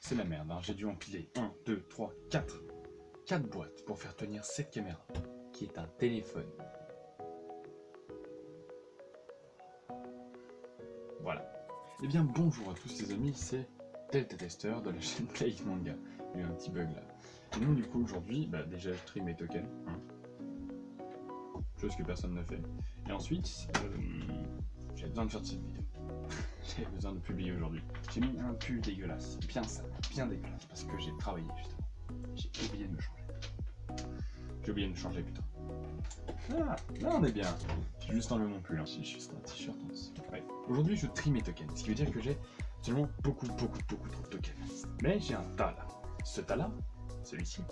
c'est la merde, hein. J'ai dû empiler 1, 2, 3, 4 boîtes pour faire tenir cette caméra, qui est un téléphone. Voilà. Eh bien bonjour à tous les amis, c'est Delta Tester de la chaîne PlayX Manga. Il y a eu un petit bug là. Et donc du coup aujourd'hui, déjà je trie mes tokens, hein. Chose que personne ne fait. Et ensuite, j'avais besoin de faire cette vidéo. J'avais besoin de publier aujourd'hui. J'ai mis un pull dégueulasse, bien sale, bien dégueulasse, parce que j'ai travaillé justement. J'ai oublié de me changer. J'ai oublié de me changer, putain. Ah, là on est bien. J'ai juste enlevé mon pull, hein. J'ai juste un t-shirt en dessous. Bref. Aujourd'hui je trie mes tokens, ce qui veut dire que j'ai absolument beaucoup trop de tokens. Mais j'ai un tas là. Ce tas là, celui-ci,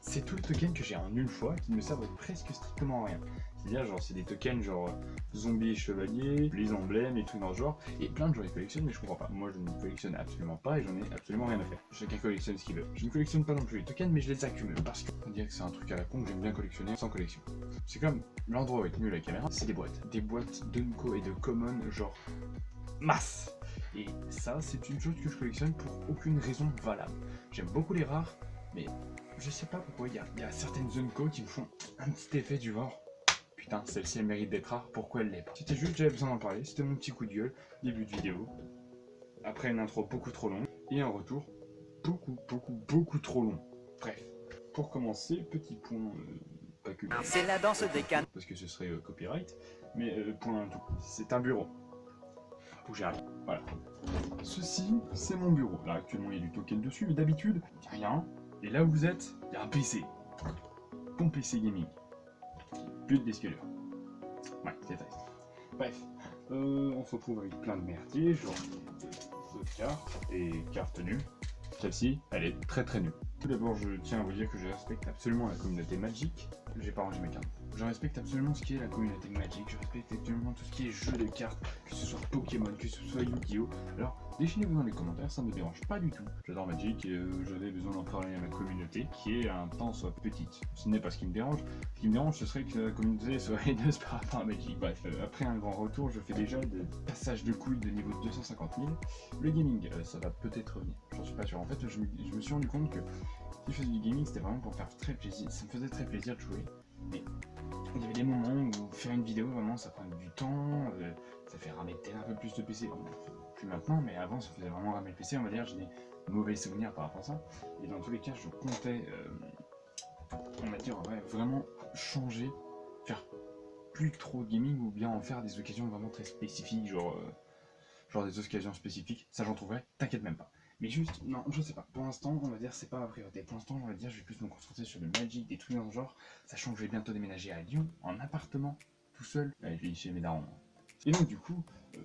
c'est tout le token que j'ai en une fois qui ne me servent presque strictement à rien. C'est-à-dire genre c'est des tokens genre zombies et chevaliers, les emblèmes et tout dans le genre, et plein de gens les collectionnent mais je comprends pas. Moi je ne collectionne absolument pas et j'en ai absolument rien à faire. Chacun collectionne ce qu'il veut. Je ne collectionne pas non plus les tokens mais je les accumule parce qu'on dirait que c'est un truc à la con que j'aime bien collectionner sans collection. C'est comme l'endroit où est mieux la caméra, c'est des boîtes. Des boîtes d'Unko et de Common genre masse. Et ça c'est une chose que je collectionne pour aucune raison valable. J'aime beaucoup les rares mais je sais pas pourquoi il y a certaines Unko qui me font un petit effet du genre putain, celle-ci elle mérite d'être rare, pourquoi elle l'est pas? C'était juste, j'avais besoin d'en parler, c'était mon petit coup de gueule, début de vidéo, après une intro beaucoup trop longue, et un retour beaucoup trop long. Bref, pour commencer, petit point, pas que... C'est la danse des cannes. Parce que ce serait copyright, mais point tout, c'est un bureau. Bougez rien, voilà. Ceci, c'est mon bureau. Là, actuellement, il y a du token dessus, mais d'habitude, il n'y a rien. Et là où vous êtes, il y a un PC. Ton PC gaming. Plus de disque dur. Ouais, c'est triste. Bref, on se retrouve avec plein de merdiers, genre de cartes et cartes nulles. Celle-ci, elle est très nulle. Tout d'abord, je tiens à vous dire que je respecte absolument la communauté Magic. J'ai pas rangé mes cartes. Je respecte absolument ce qui est la communauté Magic. Je respecte absolument tout ce qui est jeu de cartes, que ce soit Pokémon, que ce soit Yu-Gi-Oh! Alors, déchinez-vous dans les commentaires, ça me dérange pas du tout. J'adore Magic et j'avais besoin d'en parler à ma communauté, qui est un temps soit petite. Ce n'est pas ce qui me dérange. Ce qui me dérange, ce serait que la communauté soit haineuse par rapport à Magic. Bref, après un grand retour, je fais déjà des passages de couilles de niveau 250 000. Le gaming, ça va peut-être revenir. J'en suis pas sûr. En fait, je me suis rendu compte que si je faisais du gaming, c'était vraiment pour faire très plaisir. Ça me faisait très plaisir de jouer. Mais il y avait des moments où faire une vidéo, vraiment, ça prend du temps. Ça fait ramer peut-être un peu plus de PC. Bon, plus maintenant, mais avant, ça faisait vraiment ramer le PC. On va dire, j'ai des mauvais souvenirs par rapport à ça. Et dans tous les cas, je comptais, on va dire, ouais, vraiment changer, faire plus trop de gaming ou bien en faire des occasions vraiment très spécifiques, genre des occasions spécifiques. Ça, j'en trouverai, t'inquiète même pas. Mais juste, non, je sais pas. Pour l'instant, on va dire, c'est pas ma priorité. Pour l'instant, on va dire, je vais plus me concentrer sur le Magic, des trucs dans ce genre, sachant que je vais bientôt déménager à Lyon, en appartement, tout seul. Allez, je vis chez mes darons. Et donc, du coup,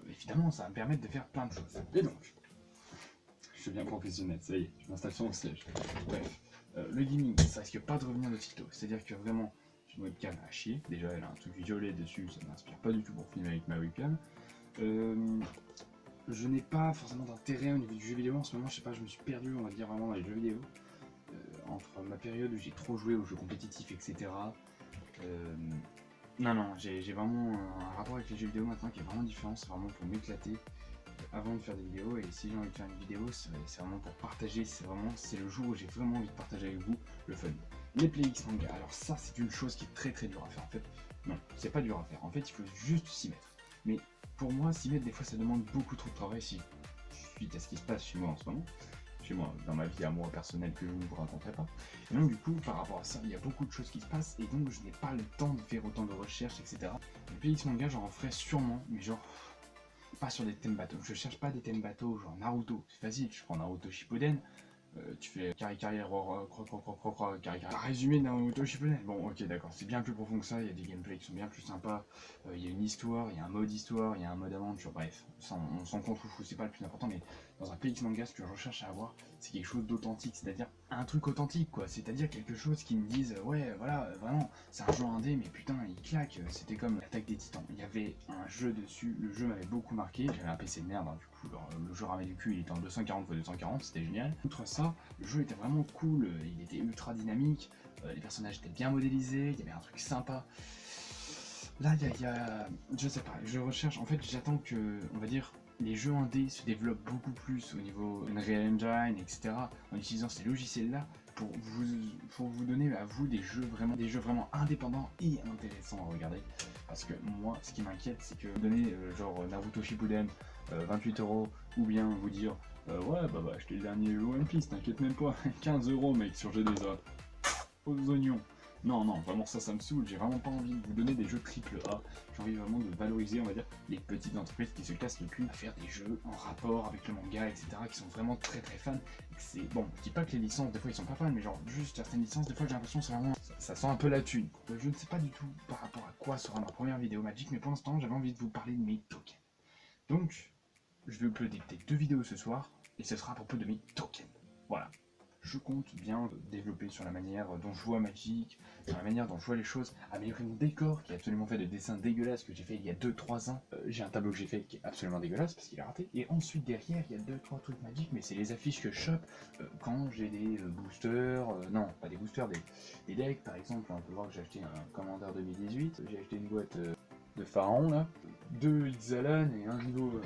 évidemment, ça va me permettre de faire plein de choses. Et donc, je suis bien professionnel, ça y est, je m'installe sur mon siège. Bref, le gaming, ça risque pas de revenir de sitôt. C'est-à-dire que vraiment, j'ai une webcam à chier. Déjà, elle a un truc violet dessus, ça m'inspire pas du tout pour filmer avec ma webcam. Je n'ai pas forcément d'intérêt au niveau du jeu vidéo en ce moment, je sais pas, je me suis perdu, on va dire, vraiment dans les jeux vidéo. Entre ma période où j'ai trop joué aux jeux compétitifs, etc. Non, j'ai vraiment un rapport avec les jeux vidéo maintenant qui est vraiment différent, c'est vraiment pour m'éclater avant de faire des vidéos. Et si j'ai envie de faire une vidéo, c'est vraiment pour partager, c'est le jour où j'ai vraiment envie de partager avec vous le fun. Les PlayX Manga, alors ça c'est une chose qui est très dure à faire en fait. Non, c'est pas dur à faire, en fait il faut juste s'y mettre. Mais pour moi, s'y mettre, des fois, ça demande beaucoup trop de travail suite à ce qui se passe chez moi en ce moment. Chez moi, dans ma vie à moi personnelle que je ne vous raconterai pas. Et donc, du coup, par rapport à ça, il y a beaucoup de choses qui se passent et donc je n'ai pas le temps de faire autant de recherches, etc. Le PlayX Manga, j'en ferai sûrement, mais genre, pas sur des thèmes bateaux. Je cherche pas des thèmes bateaux, genre Naruto. C'est facile, je prends Naruto Shippuden. Tu fais carrière, résumé Naruto Shippuden. Bon, ok, d'accord, c'est bien plus profond que ça. Il y a des gameplays qui sont bien plus sympas. Il y a une histoire, il y a un mode histoire, il y a un mode aventure. Bref, ça, on s'en compte fou, c'est pas le plus important. Mais dans un PlayX Manga, ce que je recherche à avoir, c'est quelque chose d'authentique, c'est-à-dire un truc authentique, quoi. C'est-à-dire quelque chose qui me dise, ouais, voilà, vraiment, c'est un jeu indé, mais putain, il claque. C'était comme l'Attaque des Titans. Il y avait un jeu dessus, le jeu m'avait beaucoup marqué. J'avais un PC de merde, hein, du coup, le jeu ramait du cul, il était en 240 x 240, c'était génial. Outre ça, le jeu était vraiment cool, il était ultra dynamique, les personnages étaient bien modélisés, il y avait un truc sympa. Là, il y a je sais pas, je recherche, en fait, j'attends que, on va dire, les jeux indés se développent beaucoup plus au niveau Unreal Engine, etc. en utilisant ces logiciels-là pour vous donner à vous des jeux vraiment indépendants et intéressants à regarder. Parce que moi, ce qui m'inquiète, c'est que donner genre Naruto Shippuden 28 € ou bien vous dire ouais bah acheter le dernier One Piece, t'inquiète même pas, 15 € mec sur GDZ, aux oignons. Non, vraiment ça me saoule, j'ai vraiment pas envie de vous donner des jeux triple A, j'ai envie vraiment de valoriser, on va dire, les petites entreprises qui se cassent le cul à faire des jeux en rapport avec le manga, etc., qui sont vraiment très fans. C'est bon, je dis pas que les licences, des fois ils sont pas fans, mais genre juste certaines licences, des fois j'ai l'impression que c'est vraiment, ça sent un peu la thune. Je ne sais pas du tout par rapport à quoi sera ma première vidéo Magic, mais pour l'instant j'avais envie de vous parler de mes tokens. Donc, je vais uploader peut-être 2 vidéos ce soir, et ce sera à propos de mes tokens. Voilà. Je compte bien développer sur la manière dont je vois Magic, sur la manière dont je vois les choses, améliorer mon décor qui est absolument fait de dessins dégueulasses que j'ai fait il y a 2-3 ans. J'ai un tableau que j'ai fait qui est absolument dégueulasse parce qu'il est raté. Et ensuite derrière il y a 2-3 trucs Magic, mais c'est les affiches que je chope quand j'ai des boosters, non pas des boosters, des decks par exemple. On peut voir que j'ai acheté un Commander 2018, j'ai acheté une boîte de Pharaon là, 2 Ixalan et un niveau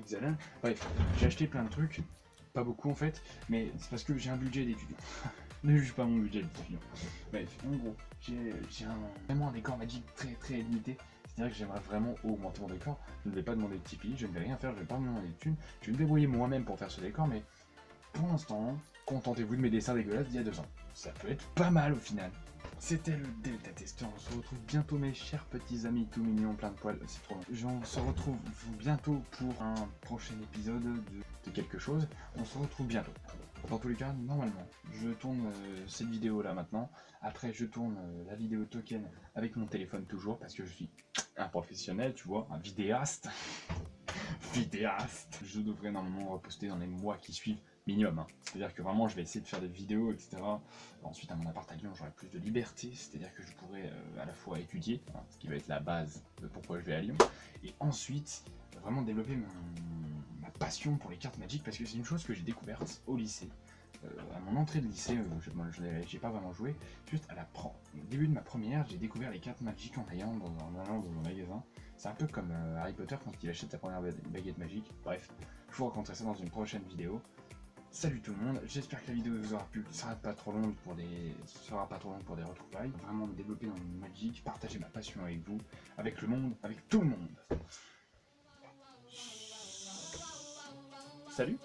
Ixalan. Bref, j'ai acheté plein de trucs. Pas beaucoup en fait, mais c'est parce que j'ai un budget d'étudiant. Ne juge pas mon budget d'étudiant. Bref, en gros, j'ai vraiment un décor Magic très limité. C'est-à-dire que j'aimerais vraiment augmenter mon décor. Je ne vais pas demander de Tipeee, je ne vais rien faire, je ne vais pas me demander de thunes. Je vais me débrouiller moi-même pour faire ce décor, mais pour l'instant, contentez-vous de mes dessins dégueulasses d'il y a 2 ans. Ça peut être pas mal au final. C'était le Delta Tester, on se retrouve bientôt mes chers petits amis tout mignons, plein de poils, c'est trop long. On se retrouve bientôt pour un prochain épisode de quelque chose, on se retrouve bientôt. Dans tous les cas, normalement, je tourne cette vidéo là maintenant, après je tourne la vidéo token avec mon téléphone toujours, parce que je suis un professionnel, tu vois, un vidéaste. Vidéaste. Je devrais normalement reposter dans les mois qui suivent. Minimum, hein. C'est-à-dire que vraiment je vais essayer de faire des vidéos, etc. Ensuite à mon appart à Lyon j'aurai plus de liberté, c'est-à-dire que je pourrai à la fois étudier, hein, ce qui va être la base de pourquoi je vais à Lyon, et ensuite vraiment développer ma passion pour les cartes Magic, parce que c'est une chose que j'ai découverte au lycée. À mon entrée de lycée, j'ai pas vraiment joué, juste au début de ma première, j'ai découvert les cartes Magic en allant dans un magasin. C'est un peu comme Harry Potter quand il achète sa première baguette magique. Bref, je vous raconterai ça dans une prochaine vidéo. Salut tout le monde, j'espère que la vidéo vous aura plu, sera pas trop longue pour des retrouvailles. Vraiment me développer dans le Magic, partager ma passion avec vous, avec le monde, avec tout le monde. Salut.